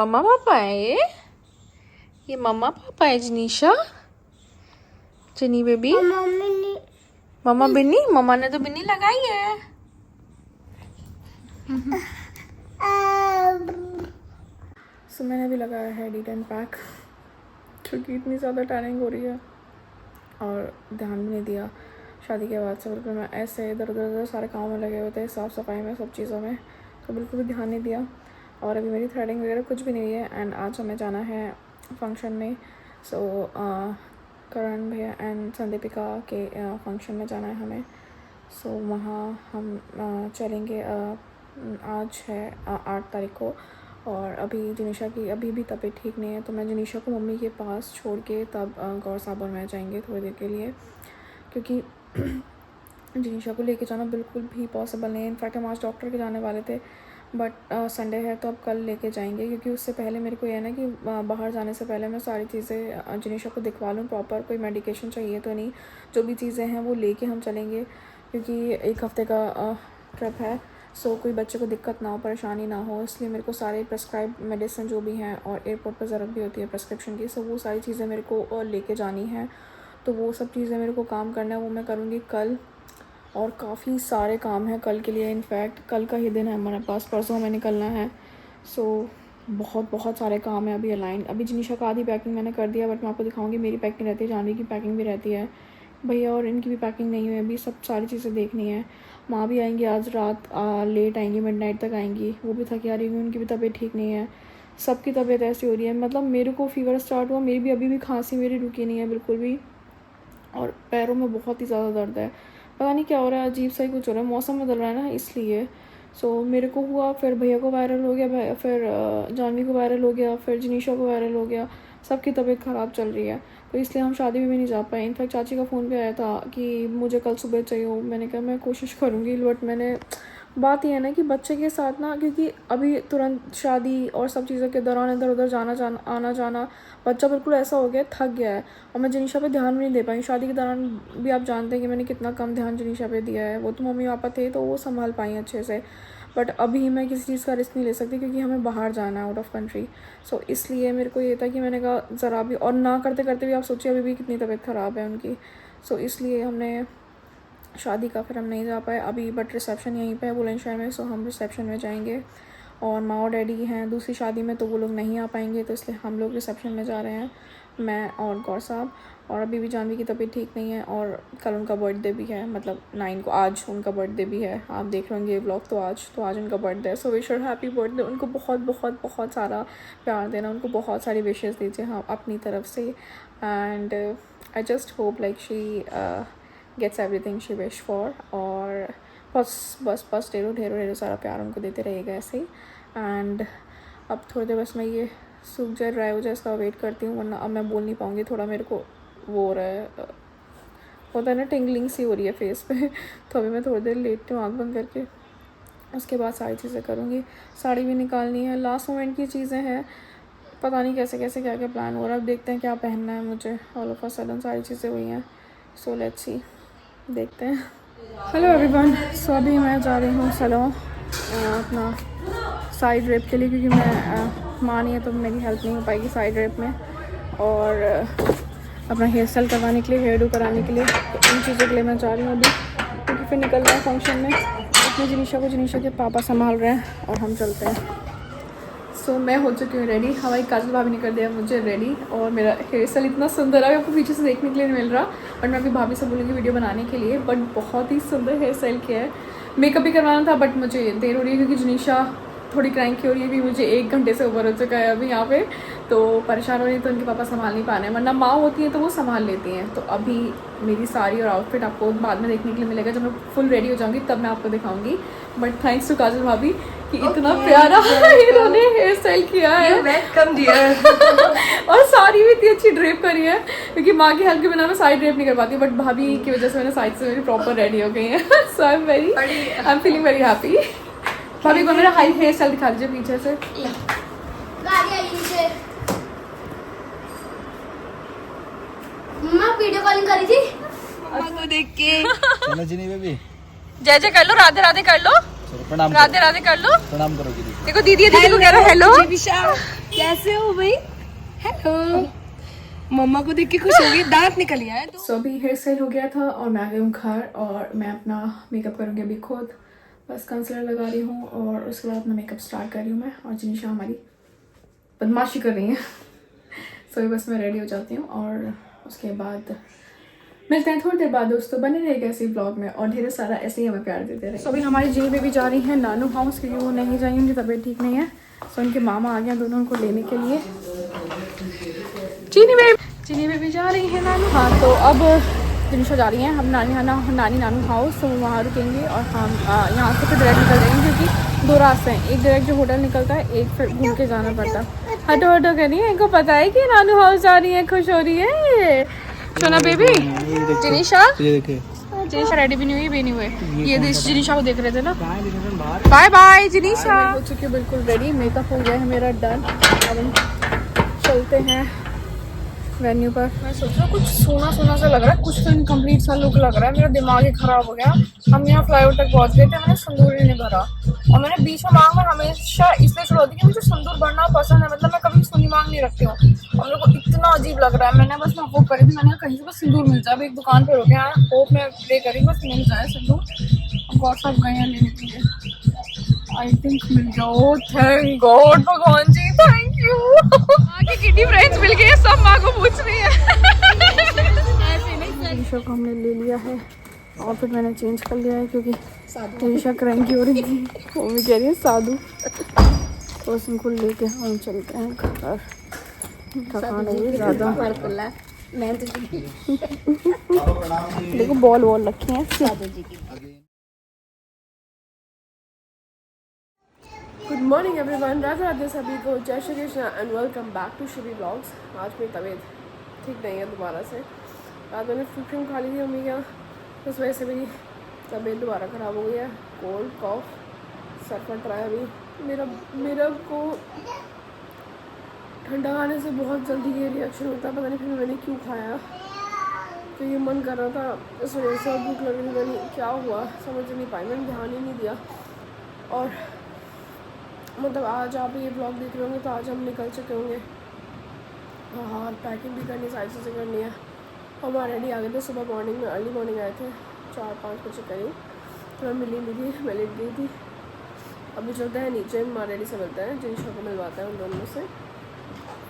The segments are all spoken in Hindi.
मम्मा पापा है ये मम्मा पापा है जनीशा, जनी बेबी। मम्मा बिन्नी, मम्मा ने तो बिन्नी लगाई है। सो मैंने भी लगाया है D10 पैक क्योंकि इतनी ज़्यादा टैनिंग हो रही है और ध्यान भी नहीं दिया शादी के बाद से। बिल्कुल मैं ऐसे इधर उधर सारे कामों में लगे हुए थे, साफ़ सफाई में, सब चीज़ों में, तो बिल्कुल भी ध्यान नहीं दिया। और अभी मेरी थ्रेडिंग वगैरह कुछ भी नहीं है। एंड आज हमें जाना है फंक्शन में। सो करण भैया एंड संदीपिका के फंक्शन में जाना है हमें। सो वहाँ हम चलेंगे। आज है 8 तारीख को और अभी जनीशा की अभी भी तबीयत ठीक नहीं है, तो मैं जनीशा को मम्मी के पास छोड़ के तब गौर साहब और मैं जाएंगे थोड़ी देर के लिए, क्योंकि जनीशा को लेके जाना बिल्कुल भी पॉसिबल नहीं है। इनफैक्ट हम आज डॉक्टर के जाने वाले थे, बट संडे है तो अब कल लेके जाएंगे, क्योंकि उससे पहले मेरे को यह ना कि बाहर जाने से पहले मैं सारी चीज़ें जनीशा को दिखवा लूँ प्रॉपर। कोई मेडिकेशन चाहिए तो नहीं, जो भी चीज़ें हैं वो लेके हम चलेंगे, क्योंकि 1 हफ़्ते का ट्रिप है। सो कोई बच्चे को दिक्कत ना हो, परेशानी ना हो, इसलिए मेरे को सारे प्रेस्क्राइब मेडिसिन जो भी हैं, और एयरपोर्ट पर ज़रूरत भी होती है प्रेस्क्रिप्शन की, सो वो सारी चीज़ें मेरे को लेके जानी है। तो वो सब चीज़ें मेरे को काम करना है, वो मैं करूँगी कल। और काफ़ी सारे काम हैं कल के लिए। इनफैक्ट कल का ही दिन है हमारे पास, परसों हमें निकलना है। सो बहुत सारे काम हैं अभी अलाइन। अभी जनीशा का आधी पैकिंग मैंने कर दिया, बट मैं आपको दिखाऊंगी मेरी पैकिंग रहती है, जानवी की पैकिंग भी रहती है भैया, और इनकी भी पैकिंग नहीं हुई अभी, सब सारी चीज़ें देखनी है। माँ भी आएंगी आज रात, लेट आएंगी, मिडनाइट तक आएंगी, वो भी थकी आ रही है, उनकी भी तबीयत ठीक नहीं है। सबकी तबीयत ऐसी हो रही है, मतलब मेरे को फीवर स्टार्ट हुआ, मेरी भी अभी भी खांसी मेरी रुकी नहीं है बिल्कुल भी, और पैरों में बहुत ही ज़्यादा दर्द है। पता नहीं क्या हो रहा है, अजीब सा ही कुछ हो रहा है, मौसम बदल रहा है ना इसलिए। सो मेरे को हुआ, फिर भैया को वायरल हो गया, फिर जानवी को वायरल हो गया, फिर जनीशा को वायरल हो गया, सबकी तबीयत ख़राब चल रही है, तो इसलिए हम शादी में भी नहीं जा पाए। इनफैक्ट चाची का फ़ोन पे आया था कि मुझे कल सुबह चाहिए हो, मैंने कहा मैं कोशिश करूँगी, बट मैंने बात यह है ना कि बच्चे के साथ ना, क्योंकि अभी तुरंत शादी और सब चीज़ों के दौरान इधर उधर आना जाना, बच्चा बिल्कुल ऐसा हो गया, थक गया है, और मैं जनीशा पे ध्यान भी नहीं दे पाई। शादी के दौरान भी आप जानते हैं कि मैंने कितना कम ध्यान जनीशा पे दिया है, वो तो मम्मी पापा थे तो वो संभाल पाई अच्छे से, बट अभी मैं किसी चीज़ का रिस्क नहीं ले सकती, क्योंकि हमें बाहर जाना है आउट ऑफ कंट्री। सो इसलिए मेरे को ये था कि मैंने कहा ज़रा भी, और ना करते करते भी आप सोचिए अभी भी कितनी तबीयत ख़राब है उनकी। सो इसलिए हमने शादी का फिर हम नहीं जा पाए अभी, बट रिसेप्शन यहीं पे है बुलंदशहर में, सो हम रिसेप्शन में जाएंगे। और माँ और डैडी हैं दूसरी शादी में, तो वो लोग नहीं आ पाएंगे, तो इसलिए हम लोग रिसेप्शन में जा रहे हैं, मैं और गौर साहब। और अभी भी जानवी की तबीयत ठीक नहीं है, और कल उनका बर्थडे भी है, मतलब 9 को, आज उनका बर्थडे भी है, आप देख रहे होंगे ये व्लॉग, तो आज उनका बर्थडे है। So wish her happy birthday, उनको बहुत बहुत बहुत सारा प्यार देना, उनको बहुत सारी विशेज़ दीजिए हाँ अपनी तरफ से। And I just hope like she gets everything she wish for, और बस ढेरों सारा प्यार उनको देते रहेगा ऐसे ही। एंड अब थोड़ी देर बस मैं ये सूख जाए, ड्राई हो जाए, इसका वेट करती हूँ, वरना अब मैं बोल नहीं पाऊँगी, थोड़ा मेरे को वो हो रहा है, होता है ना टिंगलिंग सी हो रही है फेस पे। तो अभी मैं थोड़ी देर लेटती हूँ आँख बंद करके, उसके बाद सारी चीज़ें करूँगी। साड़ी भी निकालनी है, लास्ट मोमेंट की चीज़ें हैं, पता नहीं कैसे कैसे क्या क्या प्लान हो रहा है, अब देखते हैं क्या पहनना है मुझे। ऑल ऑफ अ सडन सारी चीज़ें हुई हैं, सो लेट्स सी, देखते हैं। हेलो एवरीवन, सो अभी मैं जा रही हूँ सैलून अपना साइड ड्रेप के लिए, क्योंकि मैं माँ नहीं है तो मेरी हेल्प नहीं हो पाएगी साइड ड्रेप में, और अपना हेयर स्टाइल करवाने के लिए, हेयर डू कराने के लिए, तो इन चीज़ों के लिए मैं जा रही हूँ अभी, क्योंकि फिर निकल रहा है फंक्शन में। इसमें जनीशा के पापा संभाल रहे हैं और हम चलते हैं। सो मैं हो चुकी हूँ रेडी, हमारी काजल भाभी ने कर दिया मुझे रेडी, और मेरा हेयर स्टाइल इतना सुंदर है, आपको पीछे से देखने के लिए नहीं मिल रहा, बट मैं अभी भाभी से बोलूँगी वीडियो बनाने के लिए, बट बहुत ही सुंदर हेयर स्टाइल किया है। मेकअप भी करवाना था, बट मुझे देर हो रही है, क्योंकि जनीशा थोड़ी क्रैंकी हो रही है, कि मुझे 1 घंटे से ऊपर हो चुका है अभी यहाँ पे, तो परेशान हो रही है, तो उनके पापा संभाल नहीं पा रहे हैं, वरना माँ होती हैं तो वो संभाल लेती हैं। तो अभी मेरी साड़ी और आउटफिट आपको बाद में देखने के लिए मिलेगा, जब मैं फुल रेडी हो जाऊँगी तब मैं आपको दिखाऊँगी। बट थैंक्स टू काजल भाभी कि इतना प्यारा इन्होंने हेयर स्टाइल किया है, वेलकम डियर। और साड़ी भी इतनी अच्छी ड्रेप करी है, क्योंकि माँ की हेल्प के बिना मैं साड़ी ड्रेप नहीं कर पाती, बट भाभी की वजह से मैंने साइड से मेरी प्रॉपर रेडी हो गई है। So I am feeling very happy. भाभी को मेरा हाई हेयर स्टाइल दिखा दीजिए पीछे से। मम्मा वीडियो कॉलिंग करी थी देख के चलो जिनी बेबी, जय जय कर लो, राधे राधे कर लो। प्रणाम राधे राधे कर लो, प्रणाम करो दीदी। देखो दीदी दीदी को कह रहा हेलो। कैसे हो भाई? हेलो। मम्मा को देख के खुश हो गई, दांत निकल गया है। सो अभी हेयर स्टाइल हो गया था और मैं आ गई हूँ घर और मैं अपना मेकअप करूँगी अभी खुद। बस कंसीलर लगा रही हूँ और उसके बाद अपना मेकअप स्टार्ट कर रही हूँ मैं। और जिनिशा हमारी बदमाशी कर रही है। सो बस मैं रेडी हो जाती हूँ और उसके बाद मिलते हैं थोड़ी देर बाद। दोस्तों बने रहेगा ऐसे ब्लॉग में और ढेर सारा ऐसे ही हमें प्यार देते रहे। सो अभी हमारी जिनी बेबी जा रही है नानू हाउस क्योंकि वो नहीं जाएंगी, उनकी तबीयत ठीक नहीं है। सो उनके मामा आ गए दोनों उनको लेने के लिए। चीनी बेबी जा रही है नानू। हाँ तो अब जिनिशा जा रही हैं हम नानी नानू हाउस। तो वहाँ रुकेंगे और हम यहाँ से फिर डायरेक्ट निकल जाएंगे क्योंकि 2 रास्ते हैं, एक डायरेक्ट जो होटल निकलता है, एक फिर घूम के जाना पड़ता है। हटो हटो कर रही है, इनको पता है कि नानू हाउस जा रही है, खुश हो रही है। सोना बेबी जिनिशा रेडी भी नहीं हुई, भी नहीं हुए। ये जिनिशा को देख रहे थे ना। Bye bye Jinisha. हो चुकी है बिल्कुल रेडी, मेकअप हो गया है मेरा डन। अब हम चलते हैं वेन्यू पर। मैं सोच रहा हूँ कुछ सोना सोना सा लग रहा है, कुछ तो इनकम्प्लीट सा लुक लग रहा है। मेरा दिमाग ही खराब हो गया। हम यहाँ फ्लाईओवर तक पहुँच गए थे, मैंने सिंदूर ही नहीं भरा और मैंने बीच में मांग में हमेशा इसलिए छोड़ दी कि मुझे सिंदूर भरना पसंद है। मतलब मैं कभी सुनी मांग नहीं रखती हूँ और मेरे को इतना अजीब लग रहा है। मैंने बस मैं होप करी थी, मैंने कहीं से बस सिंदूर मिल जाए। एक दुकान पर हो गया होप में प्रे करी बस मिल जाए सिंदूर। गॉड साहब गए हैं लेने के लिए, आई थिंक मिल जाओ। थैंक गॉड भगवान जी, थैंक यू। माँ की किटी फ्रेंड्स मिल गए, सब माँ को पूछ रही है। टीशा को हमने ले लिया है और फिर मैंने चेंज कर लिया है क्योंकि टीशा क्रैंकी हो रही थी। मम्मी कह रही है साधु। तो उनको लेके हम चलते हैं घर, थकान हो गई ज़्यादा। देखो बॉल वॉल रखे हैं साधु जी की। Good morning everyone, Radhe Radhe सभी को, जय Shri Krishna and welcome back to Shivi blogs. आज मेरी तबीयत ठीक नहीं है दोबारा से। रात मैंने फ्रूट खा ली थी मम्मी का, उस वजह से मेरी तबीयत दोबारा ख़राब हो गई है। कोल्ड कॉफ सर फट रहा है अभी मेरा को। ठंडा खाने से बहुत जल्दी ये रिएक्शन होता है, पता नहीं फिर मैंने क्यों खाया। तो ये मन कर रहा था इस वजह से, भूख लग रही थी, मैंने क्या हुआ समझ नहीं पाई, मैंने ध्यान ही नहीं दिया। और मतलब आज आप ये ब्लॉग देख रहे होंगे तो आज हम निकल चुके होंगे। हाँ पैकिंग भी करनी, सारी चीज़ें करनी है। हम रेडी आ गए थे सुबह मॉर्निंग में, अर्ली मॉर्निंग आए थे 4-5 बजे करीब। तो मैं मिली नहीं थी, मैं लेट गई थी। अभी चलते हैं नीचे, माँ रेडी से मिलता है, जिनिशा को मिलवाता है उन दोनों में से।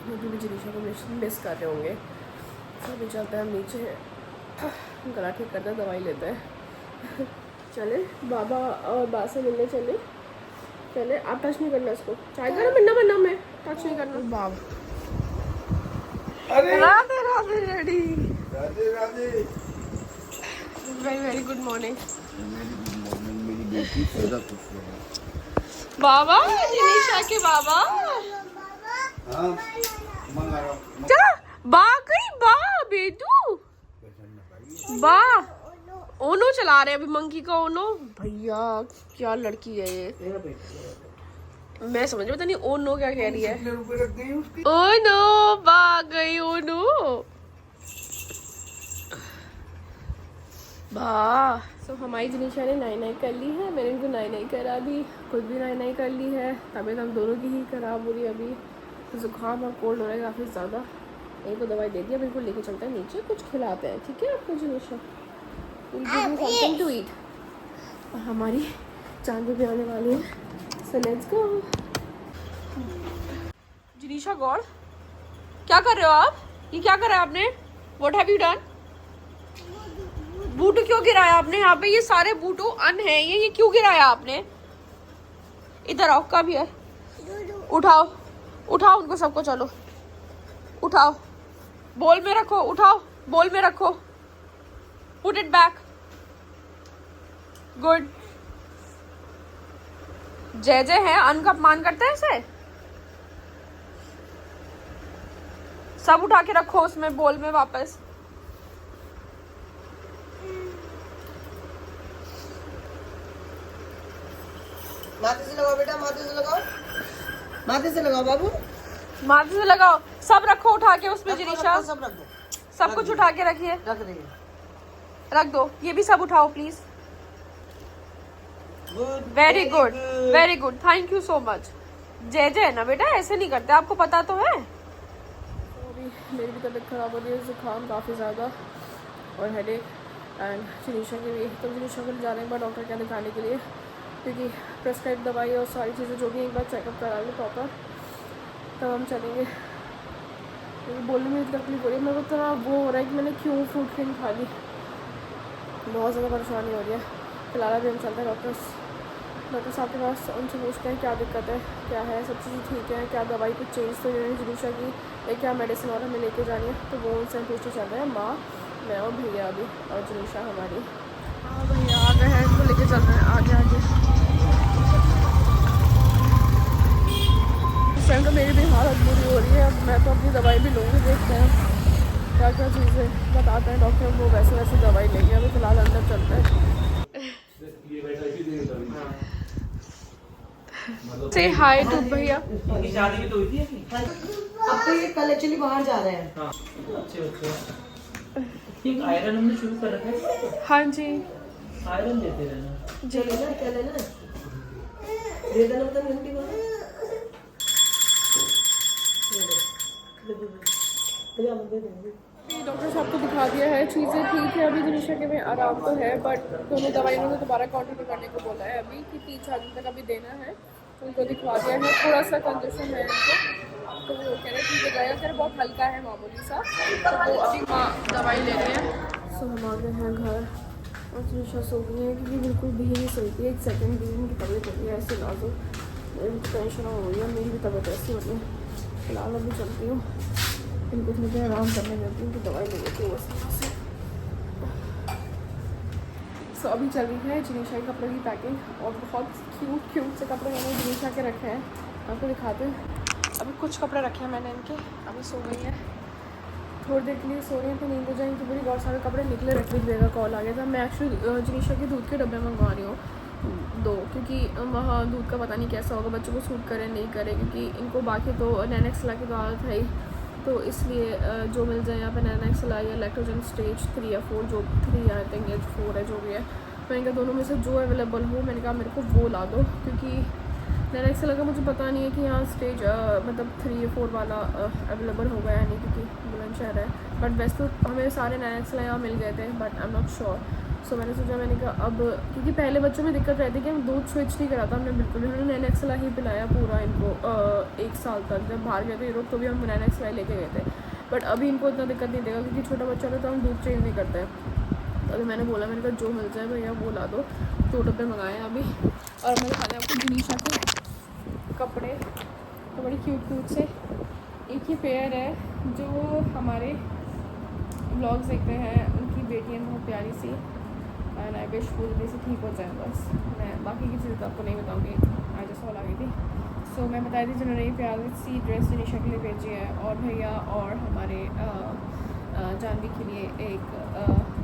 क्योंकि भी जिनिशा को मिस कर रहे होंगे। तो अभी चलते हैं हम नीचे, गला ठीक करते हैं, दवाई लेते हैं। चले बाबा और बा से मिलने चले। आप टच नहीं करना इसको, चाय करो बनना मैं टच नहीं करना। बाबा Radhe Radhe ready, Radhe Radhe, very very good morning मेरी बेटी। बाबा जिनिशा के बाबा, चला बा गई बा बेटू बा। ओनो चला रहे अभी, मंकी का ओनो। भैया क्या लड़की है ये, मैं समझ पता नहीं ओनो क्या कह रही है। ओनो बा गई ओनो बा। सो हमारी जिनिशा ने नाई कर ली है, मैंने इनको नाई करा दी, खुद भी नाई कर ली है। तबीयत हम दोनों की ही खराब हो रही है अभी, जुकाम और कोल्ड हो रहा है काफ़ी ज़्यादा। एक तो दवाई दे दी, अब इनको लेके चलते हैं नीचे, कुछ खिलाते हैं, ठीक है आपको जिनिशा, समथिंग टू ईट। और हमारी चांदी भी आने वाली है, सो लेट्स गो। जिनिशा गौर क्या कर रहे हो आप? ये क्या करा आपने? What have you done? बूटू क्यों गिराया आपने? यहाँ पे ये सारे बूटू अन है, ये क्यों गिराया आपने? इधर आओ, कब है? उठाओ उठाओ उनको सबको, चलो उठाओ, बोल में रखो, उठाओ बोल में रखो, पुट इट बैक, गुड। जय जय है, अन्न का अपमान करते हैं इसे। सब उठा के रखो उसमें बोल में वापस। माथे से लगाओ बेटा, माथे से लगाओ, माथे से लगाओ बाबू, माथे से लगाओ। सब रखो उठा के उसमें जिनिशा, सब रख दो, सब कुछ उठा के रखिए, रख रही है, रख दो। ये भी सब उठाओ please. Very good very good, thank you so much. जय जय ना बेटा, ऐसे नहीं करते, आपको पता तो है। तो अभी मेरी भी तबीयत ख़राब हो रही है, ज़ुकाम काफ़ी ज़्यादा और हेडेक, एंड जिनीशा की भी। तो जिनीशा को जा रहे हैं एक बार डॉक्टर के यहाँ दिखाने के लिए, क्योंकि प्रेस्क्राइब दवाई और सारी चीज़ें जो भी एक बार चेकअप करा लें प्रॉपर, तब हम चलेंगे। क्योंकि बोलने में तकलीफ हो रही है, मेरे को इतना वो हो रहा है कि मैंने क्यों फ्रूट क्रीम खा ली, बहुत ज़्यादा परेशानी हो रही है। फिलहाल अभी हम चलते हैं डॉक्टर साहब के पास, उनसे पूछते हैं क्या दिक्कत है, क्या है, सब चीज़ें ठीक है क्या, दवाई कुछ चेंज तो नहीं है जिनीशा की, या क्या मेडिसिन और हमें लेके जानी है। तो वो उनसे पूछते चल रहे हैं, माँ, मैं और भैया अभी, और जिनीशा हमारी। हाँ भैया आ गए हैं, इनको लेके चल रहे हैं आगे आगे। इस टाइम तो मेरी भी हालत बुरी हो रही है, अब मैं तो अपनी दवाई भी लूँगी, देखते हैं क्या क्या चीज़ें बताते हैं डॉक्टर, वो वैसे वैसे दवाई लेंगे। अभी फ़िलहाल अंदर चलते हैं। से हाय टू भैया। शादी भी तो हुई थी। अब तो ये कल एक्चुअली बाहर जा रहे हैं। हाँ अच्छे बच्चे। एक आयरन हमने शुरू कर रखा है। हाँ जी आयरन देते रहना। जी ना, क्या लेना है? दे देना मतलब घंटी को। डॉक्टर साहब को दिखा दिया है, चीज़ें ठीक है, अभी जिनीशा के में आराम तो है, बट दोनों दवाइयों ने दोबारा कंटिन्यू करने को बोला है अभी कि 3-4 दिन तक अभी देना है। तो उनको दिखवा दिया है, थोड़ा सा कंजेशन है इनको, तो वो कह रहे हैं ठीक है, अगर बहुत हल्का है मामूली सा, तो वो अभी दवाई ले रहे हैं। सो हम आ गए हैं घर और जिनीशा सो गई है, क्योंकि बिल्कुल भी नहीं सोती है, एक सेकेंड भी उनकी तबीयत हो रही है ऐसे नाजुक, मेरी टेंशन हो रही है, मेरी भी तबीयत ऐसी हो रही है। फिलहाल अभी चलती हूँ, इनको थोड़ी देर आराम करने देती हूँ, उनकी दवाई ले लेती हूँ बस। सो अभी चल रही है जिनीशा के कपड़ों की पैकिंग, और बहुत क्यूट से कपड़े मैंने जिनीशा के रखे हैं, आपको दिखाते हैं। अभी कुछ कपड़े रखे हैं मैंने इनके, अभी सो गई हैं, थोड़ी देर के लिए सो रही हैं तो नींद हो जाएंगी, पूरी बहुत सारे कपड़े निकले। रखी का कॉल आ गया था, मैं एक्चुअली जिनीशा के दूध के डब्बे मंगवा रही हूँ 2, क्योंकि वहाँ दूध का पता नहीं कैसा होगा, बच्चों को सूट करे नहीं करे, क्योंकि इनको बाकी तो नैनेक्स ला की तो आदत है ही, तो इसलिए जो मिल जाए यहाँ पे नैनेक्स ला या लैक्टोजन स्टेज 3 या 4, जो 3 आई थिंक या 4 है जो भी है, मैंने कहा दोनों में से जो अवेलेबल हो, मैंने कहा मेरे को वो ला दो, क्योंकि नैनेक्स लगा मुझे पता नहीं है कि यहाँ स्टेज मतलब 3 या 4 वाला अवेलेबल होगा या नहीं, क्योंकि बुलंदशहर है, बट वैसे तो हमें सारे नैनेक्स यहाँ मिल गए थे, but I am not sure. So मैंने सोचा, मैंने कहा अब, क्योंकि पहले बच्चों में दिक्कत रहती है कि हम दूध स्विच नहीं कराता हमने बिल्कुल, उन्होंने नैनेक्सला ही पिलाया पूरा इनको 1 साल तक। जब बाहर गए थे यूरोप तो भी हम नैनेक्सला लेके गए थे, बट अभी इनको इतना दिक्कत नहीं देगा, क्योंकि छोटा बच्चा होता है तो हम दूध चेंज नहीं करते हैं। तो अभी मैंने बोला, मैंने कहा जो मिल जाए भैया वो ला दो, 2 डब्बे मंगाए हैं अभी। और मैं दिखाने आपको जिनीशा के कपड़े, तो बड़ी क्यूट से। एक ही पेयर है जो हमारे ब्लॉग्स देखते हैं, उनकी बेटी है बहुत प्यारी सी, एंड आई विश वो जल्दी से ठीक हो जाए बस। मैं बाकी की चीज़ें तो आपको नहीं बताऊँगी, आज जैसा आ गई थी। सो मैं बताई थी जिन्होंने ये प्यारी सी ड्रेस जिनीशा के लिए भेजी है, और भैया और हमारे जानवी के लिए एक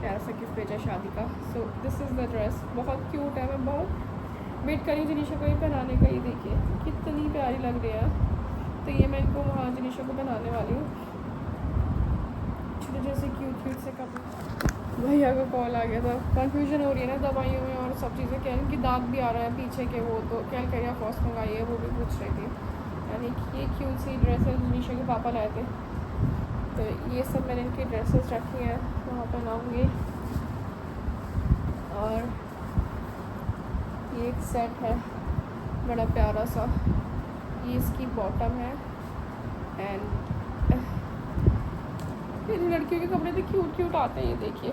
प्यारा सा गिफ्ट भेजा शादी का। So this is the dress, बहुत क्यूट है, मैं बहुत वेट करी जिनीशा को ये पहनाने का। ये देखिए कितनी प्यारी लग रही है, तो ये मैं इनको वहाँ जिनीशा को पहनाने वाली हूँ। छोटे जैसे क्यूट से कपड़े। भैया का कॉल आ गया था, कन्फ्यूजन हो रही है ना दवाइयों में और सब चीज़ें, क्या इनकी दांत भी आ रहा है पीछे के, वो तो क्या करिए फर्स्ट मंगाई है, वो भी पूछ रही थी। यानी ये क्यूट सी ड्रेस है जिनीशा के पापा लाए थे, तो ये सब मैंने इनकी ड्रेसेस रखी हैं, वहाँ पहनाऊँगी। और ये एक सेट है बड़ा प्यारा सा, ये इसकी बॉटम है, एंड लड़कियों के कपड़े तो क्यूट आते हैं। ये देखिए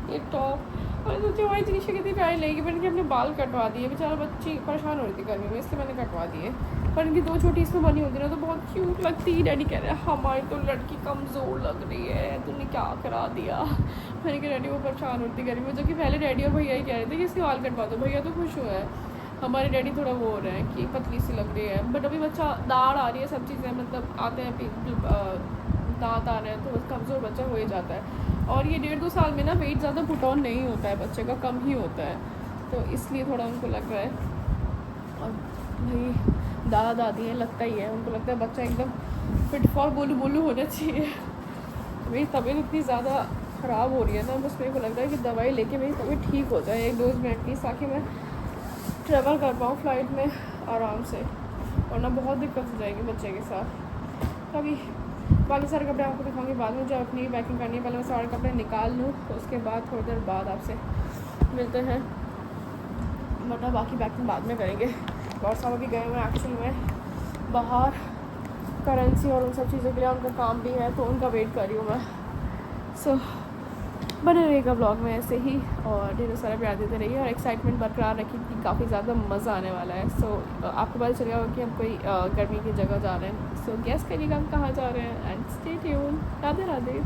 ये टॉप, और सोचे भाई जिनीशा कितनी प्यारी लगेगी, मैंने कि अपने बाल कटवा दिए, बेचारा बच्ची परेशान हो रही थी गर्मी में, इसलिए मैंने कटवा दिए, पर इनकी 2 छोटी इसमें बनी होती ना तो बहुत क्यूट लगती। डैडी कह रहे हैं हमारी तो लड़की कमज़ोर लग रही है, तूने क्या करा दिया। मैंने कहा डैडी वो परेशान होती गर्मी में, जो कि पहले डैडी और भैया ही कह रहे थे कि इसके बाल कटवा दो, भैया तो खुश हुए हैं, हमारे डैडी थोड़ा वो हो रहे हैं कि पतली सी लग रही है, बट अभी बच्चा दाढ़ आ रही है, सब चीज़ें मतलब आते हैं, दांत आ रहे हैं, तो कमज़ोर बच्चा हो ही जाता है। और ये 1.5-2 साल में ना वेट ज़्यादा पुट ऑन नहीं होता है बच्चे का, कम ही होता है, तो इसलिए थोड़ा उनको लग रहा है। और भाई दादा दादी हैं, लगता ही है उनको, लगता है बच्चा एकदम फिट फॉर बोलू होना चाहिए। मेरी तबीयत इतनी ज़्यादा ख़राब हो रही है ना, बस मेरे को लग रहा है कि दवाई लेके मेरी तबीयत ठीक हो जाए 1 डोज में एटलीस्ट, ताकि मैं ट्रैवल कर पाऊँ फ़्लाइट में आराम से, वरना बहुत दिक्कत हो जाएगी बच्चे के साथ। तभी बाकी सारे कपड़े आपको दिखाऊंगी बाद में, जब अपनी पैकिंग करनी है पहले मैं सारे कपड़े निकाल लूँ, उसके बाद थोड़ी देर बाद आपसे मिलते हैं, वरना बाकी पैकिंग बाद में करेंगे। और सब अभी गए हुए हैं एक्चुअली में बाहर करेंसी और उन सब चीज़ों के लिए, उनका काम भी है तो उनका वेट कर रही हूँ मैं। सो बने रहेगा ब्लॉग में ऐसे ही, और ढेर सारा प्यार देते रहिए और एक्साइटमेंट बरकरार रखिए कि काफ़ी ज़्यादा मज़ा आने वाला है। सो आपको पता चलेगा कि हम कोई गर्मी की जगह जा रहे हैं, सो गेस करिएगा हम कहाँ जा रहे हैं। And stay tune. Radhe Radhe.